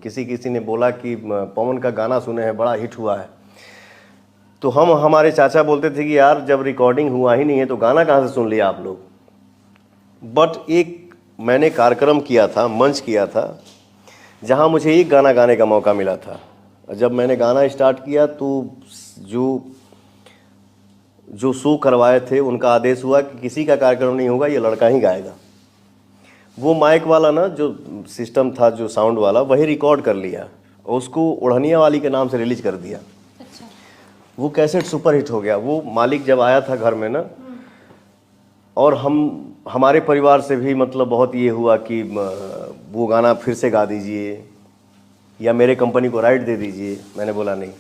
किसी किसी ने बोला कि पवन का गाना सुने हैं, बड़ा हिट हुआ है। तो हमारे चाचा बोलते थे कि यार जब रिकॉर्डिंग हुआ ही नहीं है तो गाना कहाँ से सुन लिया आप लोग। बट एक मैंने कार्यक्रम किया था, मंच किया था, जहाँ मुझे एक गाना गाने का मौका मिला था। जब मैंने गाना स्टार्ट किया तो जो शो करवाए थे उनका आदेश हुआ कि किसी का कार्यक्रम नहीं होगा, ये लड़का ही गाएगा। वो माइक वाला ना जो सिस्टम था, जो साउंड वाला, वही रिकॉर्ड कर लिया और उसको ओढ़निया वाली के नाम से रिलीज कर दिया। अच्छा। वो कैसेट सुपर हिट हो गया। वो मालिक जब आया था घर में ना, और हमारे परिवार से भी मतलब बहुत ये हुआ कि वो गाना फिर से गा दीजिए या मेरे कंपनी को राइट दे दीजिए। मैंने बोला नहीं।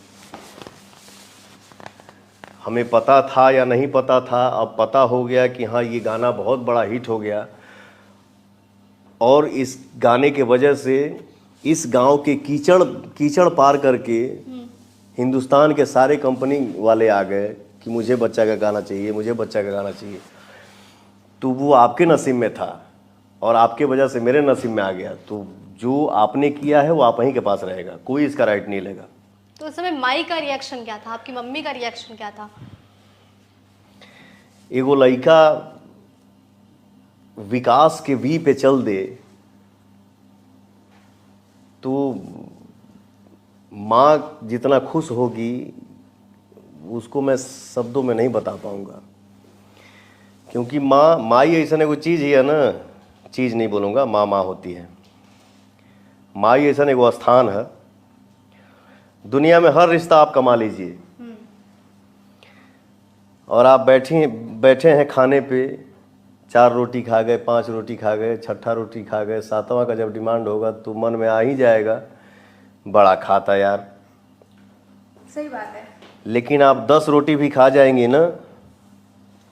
हमें पता था या नहीं पता था, अब पता हो गया कि हाँ ये गाना बहुत बड़ा हिट हो गया, और इस गाने के वजह से इस गांव के कीचड़ पार करके हिंदुस्तान के सारे कंपनी वाले आ गए कि मुझे बच्चा का गाना चाहिए, मुझे बच्चा का गाना चाहिए। तो वो आपके नसीब में था और आपके वजह से मेरे नसीब में आ गया। तो जो आपने किया है वो आप ही के पास रहेगा, कोई इसका राइट नहीं लेगा। तो उस समय माई का रिएक्शन क्या था, आपकी मम्मी का रिएक्शन क्या था? एगो लड़का विकास के वी पे चल दे तो माँ जितना खुश होगी उसको मैं शब्दों में नहीं बता पाऊंगा, क्योंकि माई ऐसा एगो चीज़ ही है ना, चीज़ नहीं बोलूँगा, माँ होती है। माई ऐसा एगो स्थान है दुनिया में, हर रिश्ता आप कमा लीजिए और आप बैठे हैं खाने पे, 4 रोटी खा गए, 5 रोटी खा गए, 6ठा रोटी खा गए, 7वां का जब डिमांड होगा तो मन में आ ही जाएगा बड़ा खाता यार। सही बात है। लेकिन आप 10 रोटी भी खा जाएंगे ना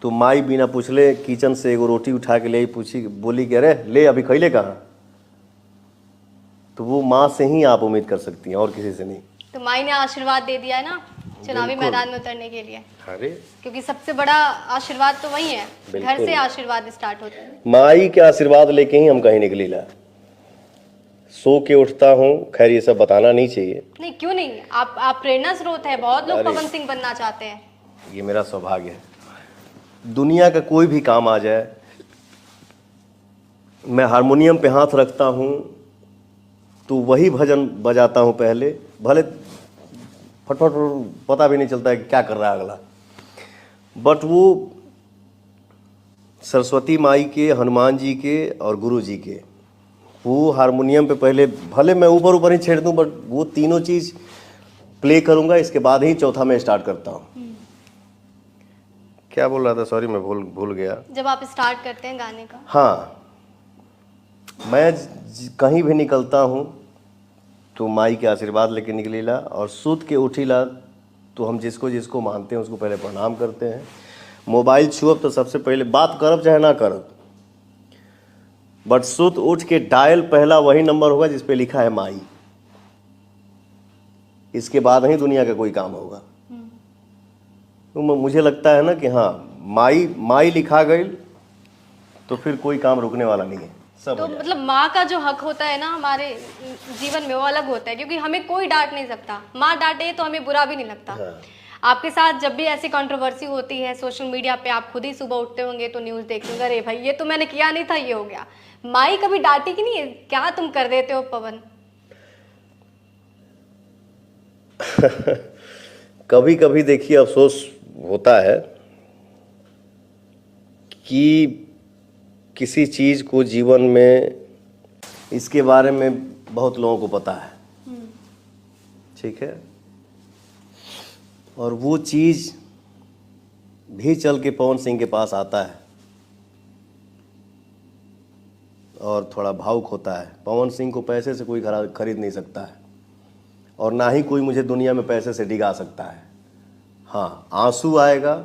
तो माई बिना पूछले किचन से एगो रोटी उठा के ले पूछी, बोली कि अरे ले अभी खैले कहाँ। तो वो माँ से ही आप उम्मीद कर सकती हैं और किसी से नहीं। तो माई ने आशीर्वाद दे दिया है ना चुनावी मैदान में उतरने के लिए। अरे क्योंकि सबसे बड़ा आशीर्वाद तो वही है, घर से आशीर्वाद स्टार्ट होता है। माई के आशीर्वाद लेके ही हम कहीं निकली ला। सो के उठता हूँ, खैर ये सब बताना नहीं चाहिए। नहीं क्यों नहीं, आप प्रेरणा स्रोत है, बहुत लोग पवन सिंह बनना चाहते हैं। ये मेरा सौभाग्य है। दुनिया का कोई भी काम आ जाए, मैं हारमोनियम पे हाथ रखता हूँ तो वही भजन बजाता हूँ पहले, भले फटफट पता भी नहीं चलता है कि क्या कर रहा है अगला। बट वो सरस्वती माई के, हनुमान जी के और गुरु जी के, वो हारमोनियम पे पहले भले मैं ऊपर ही छेड़ दूँ, बट वो तीनों चीज़ प्ले करूँगा, इसके बाद ही चौथा मैं स्टार्ट करता हूँ। क्या बोल रहा था, सॉरी मैं भूल गया। जब आप स्टार्ट करते हैं गाने का? हाँ, मैं कहीं भी निकलता हूँ तो माई के आशीर्वाद लेके निकलीला, और सूत के उठीला तो हम जिसको मानते हैं उसको पहले प्रणाम करते हैं। मोबाइल छुअब तो सबसे पहले बात करब चाहे ना करब, बट सूत उठ के डायल पहला वही नंबर होगा जिस पे लिखा है माई। इसके बाद ही दुनिया का कोई काम होगा। तो मुझे लगता है ना कि हाँ, माई लिखा गई तो फिर कोई काम रुकने वाला नहीं है। तो मतलब माँ का जो हक होता है ना हमारे जीवन में, वो अलग होता है, क्योंकि हमें कोई डांट नहीं सकता। माँ डांटे तो हमें बुरा भी नहीं लगता। हाँ। आपके साथ जब भी ऐसी कंट्रोवर्सी होती है सोशल मीडिया पे, आप खुद ही सुबह उठते होंगे तो न्यूज़ देखते होंगे, अरे भाई ये तो मैंने किया नहीं था, ये हो गया। माई कभी डांटी कि नहीं है, क्या तुम कर देते हो पवन? कभी कभी देखिए अफसोस होता है कि किसी चीज़ को जीवन में, इसके बारे में बहुत लोगों को पता है, ठीक है, और वो चीज़ भी चल के पवन सिंह के पास आता है और थोड़ा भावुक होता है। पवन सिंह को पैसे से कोई खरीद नहीं सकता है, और ना ही कोई मुझे दुनिया में पैसे से डिगा सकता है। हाँ, आंसू आएगा,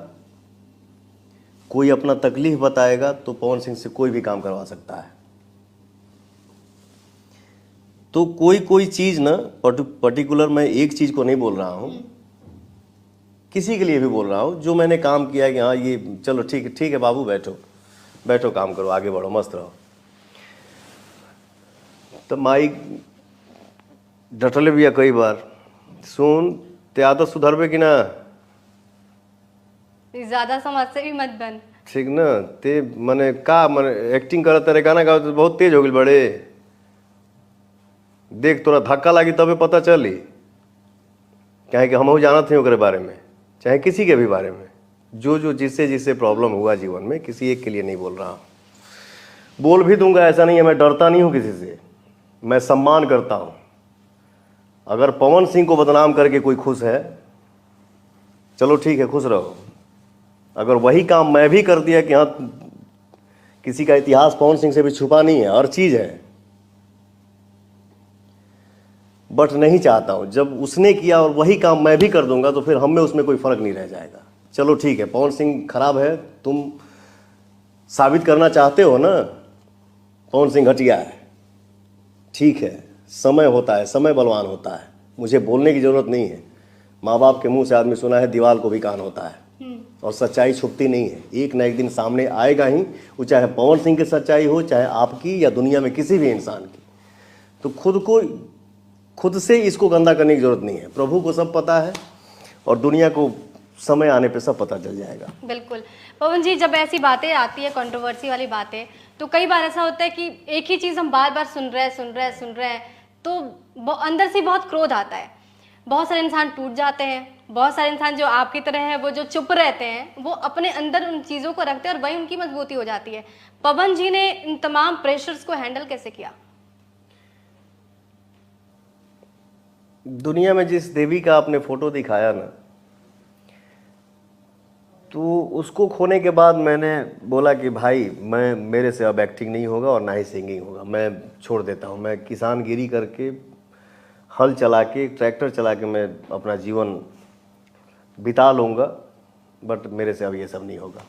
कोई अपना तकलीफ बताएगा तो पवन सिंह से कोई भी काम करवा सकता है। तो कोई चीज़ ना, पर्टिकुलर मैं एक चीज़ को नहीं बोल रहा हूँ, किसी के लिए भी बोल रहा हूँ, जो मैंने काम किया है कि हाँ ये चलो ठीक है बाबू, बैठो काम करो, आगे बढ़ो, मस्त रहो। तो माई डटले भी है कई बार। सुन, ते आदत सुधरबे कि ना? ज्यादा समझ से भी मत बन। ठीक ना? ते मने का मने एक्टिंग करत तेरे गाना गाओ तो बहुत तेज हो गई बड़े। देख तोरा धक्का लागी तबे पता चली, कहे कि हम जानत हैं ओकरे बारे में, चाहे किसी के भी बारे में। जो जो जिससे जिससे प्रॉब्लम हुआ जीवन में, किसी एक के लिए नहीं बोल रहा हूँ। बोल भी दूंगा, ऐसा नहीं है, मैं डरता नहीं हूँ किसी से, मैं सम्मान करता हूँ। अगर पवन सिंह को बदनाम करके कोई खुश है, चलो ठीक है, खुश रहो। अगर वही काम मैं भी कर दिया कि हाँ, किसी का इतिहास पवन सिंह से भी छुपा नहीं है, हर चीज़ है, बट नहीं चाहता हूँ जब उसने किया और वही काम मैं भी कर दूंगा तो फिर हम में उसमें कोई फ़र्क नहीं रह जाएगा। चलो ठीक है, पवन सिंह खराब है, तुम साबित करना चाहते हो ना पवन सिंह घटिया है, ठीक है, समय होता है, समय बलवान होता है, मुझे बोलने की ज़रूरत नहीं है। माँ बाप के मुंह से आदमी सुना है दीवार को भी कान होता है, और सच्चाई छुपती नहीं है, एक ना एक दिन सामने आएगा ही। वो चाहे पवन सिंह की सच्चाई हो, चाहे आपकी या दुनिया में किसी भी इंसान की। तो खुद से इसको गंदा करने की ज़रूरत नहीं है। प्रभु को सब पता है और दुनिया को समय आने पे सब पता चल जाएगा। बिल्कुल पवन जी, जब ऐसी बातें आती है, कंट्रोवर्सी वाली बातें, तो कई बार ऐसा होता है कि एक ही चीज़ हम बार बार सुन रहे हैं तो अंदर से बहुत क्रोध आता है। बहुत सारे इंसान टूट जाते हैं, बहुत सारे इंसान जो आपकी तरह है वो जो चुप रहते हैं, वो अपने अंदर उन चीज़ों को रखते हैं और वही उनकी मजबूती हो जाती है। पवन जी ने इन तमाम प्रेशर्स को हैंडल कैसे किया? दुनिया में जिस देवी का आपने फोटो दिखाया ना, तो उसको खोने के बाद मैंने बोला कि भाई मेरे से अब एक्टिंग नहीं होगा और ना ही सिंगिंग होगा, मैं छोड़ देता हूँ। मैं किसानगिरी करके, हल चला के, ट्रैक्टर चला के मैं अपना जीवन बिता लूँगा, बट मेरे से अब ये सब नहीं होगा।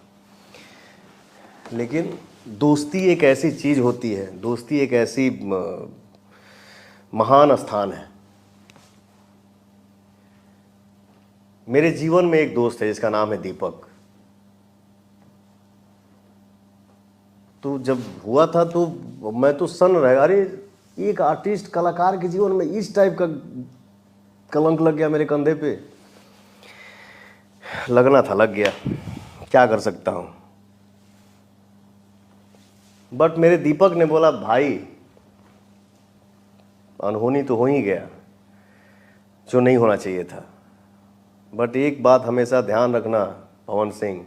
लेकिन दोस्ती एक ऐसी चीज़ होती है, दोस्ती एक ऐसी महान स्थान है। मेरे जीवन में एक दोस्त है जिसका नाम है दीपक। तो जब हुआ था तो मैं तो सन रहा, अरे एक आर्टिस्ट कलाकार के जीवन में इस टाइप का कलंक लग गया मेरे कंधे पे। लगना था, लग गया, क्या कर सकता हूँ। बट मेरे दीपक ने बोला भाई अनहोनी तो हो ही गया जो नहीं होना चाहिए था, बट एक बात हमेशा ध्यान रखना पवन सिंह,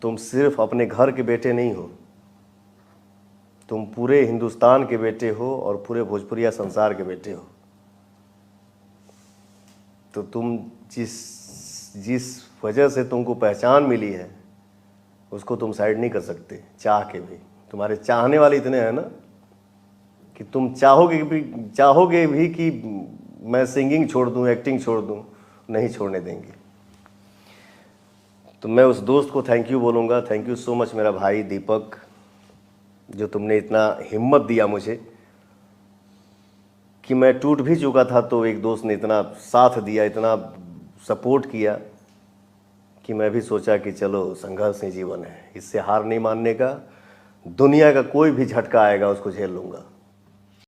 तुम सिर्फ अपने घर के बेटे नहीं हो, तुम पूरे हिंदुस्तान के बेटे हो और पूरे भोजपुरिया संसार के बेटे हो। तो तुम जिस वजह से तुमको पहचान मिली है उसको तुम साइड नहीं कर सकते, चाह के भी। तुम्हारे चाहने वाले इतने हैं ना कि तुम चाहोगे भी कि मैं सिंगिंग छोड़ दूं, एक्टिंग छोड़ दूं, नहीं छोड़ने देंगे। तो मैं उस दोस्त को थैंक यू बोलूँगा। थैंक यू सो मच मेरा भाई दीपक, जो तुमने इतना हिम्मत दिया मुझे कि मैं टूट भी चुका था तो एक दोस्त ने इतना साथ दिया, इतना सपोर्ट किया कि मैं भी सोचा कि चलो संघर्ष ही जीवन है, इससे हार नहीं मानने का। दुनिया का कोई भी झटका आएगा उसको झेल लूँगा।